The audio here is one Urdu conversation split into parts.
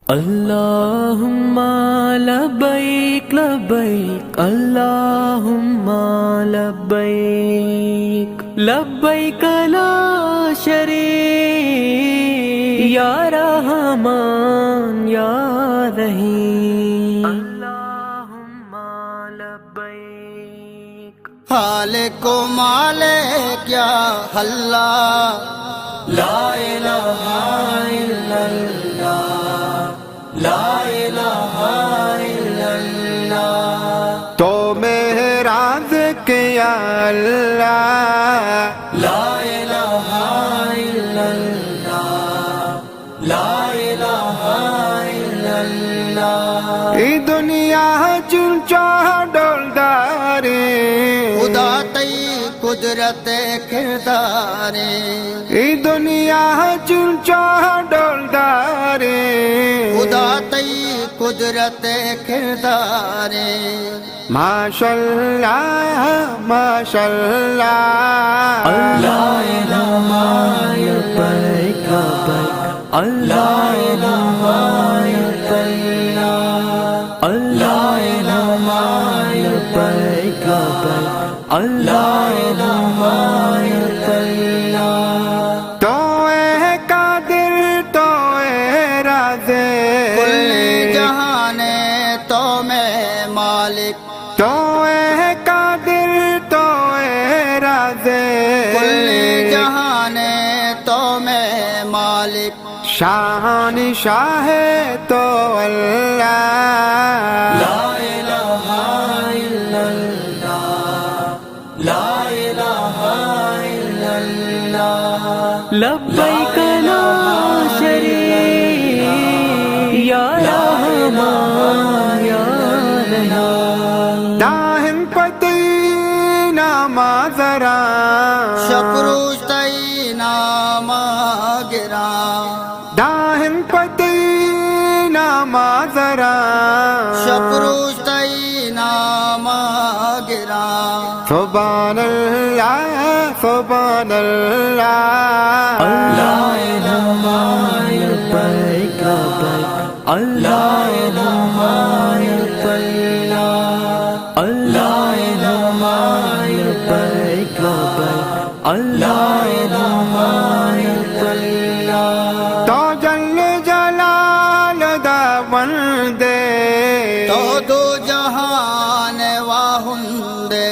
اللہم لبیک لبیک اللہم لبیک لبیک لا شریک یا رحمان یا رحیم اللہم لبیک خالق و مالک یا اللہ لا الہ الا اللہ لا الہ الا اللہ تو میرا ذکر یا اللہ لا الہ الا اللہ لا الہ الا اللہ ای دنیا چن چاہ ڈولدارے خدا تی قدرت کردارے ای دنیا چن چاہ ڈولدارے خدا تی قدرت کردارے ماشاءاللہ ماشاءاللہ لا الہ الا اللہ لا الہ الا اللہ لا الہ الا اللہ تو اے قادر تو اے رازق کل جہان تو میں مالک تو اے قادر تو اے رازق کل جہان تو میں مالک شان شاہ تو اللہ لا الہ الا اللہ لا الہ الا اللہ لبیک لا شریک یا رحمان یا رحیم داہن پتی نامازرا شکروش تی ناماگرا داہن پتی نامازرا شکروش تی ناماگرا سبحان اللہ سبحان اللہ لا الہ الا اللہ لا الہ الا اللہ لا الہ الا اللہ تو جل جلال دا بندے تو دو جہان واہندے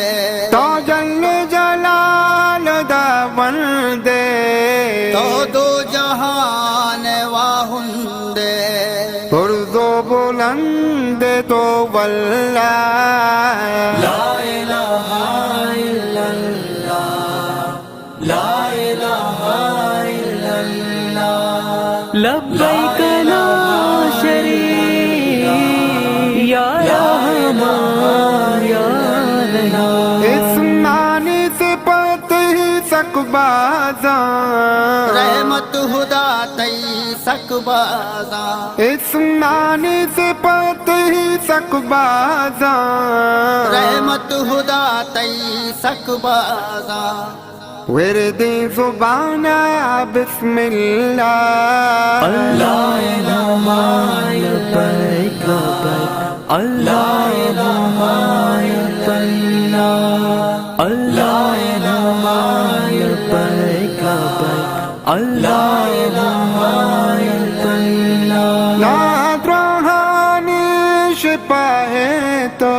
تو جل جلال دا بندے تو دو جہان واہندے برز و بلند تو واللہ لا الہ الا اللہ لا الہ الا اللہ لبیک لا شریک یا رحمان یا رحیم اس معنی سے پت ہی سکبازاں رحمت خدا تی سکبازاں اس معنی سے پت ہی سکبازاں رحمت خدا تی سکبازاں ورد زبانہ بسم اللہ لا الہ الا اللہ لا الہ الا اللہ لا الہ الا اللہ ناد روحانی شپاہ تو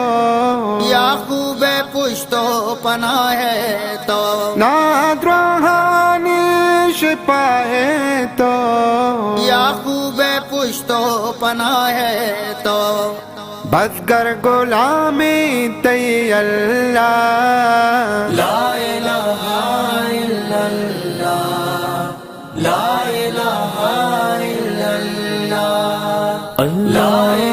یا خوب پشتو پناہ ہے تو ناد روحانی شپاہ تو یا خوب پشتو پناہ ہے تو بس گر غلامی تی اللہ لا الہ الا اللہ لا الہ الا اللہ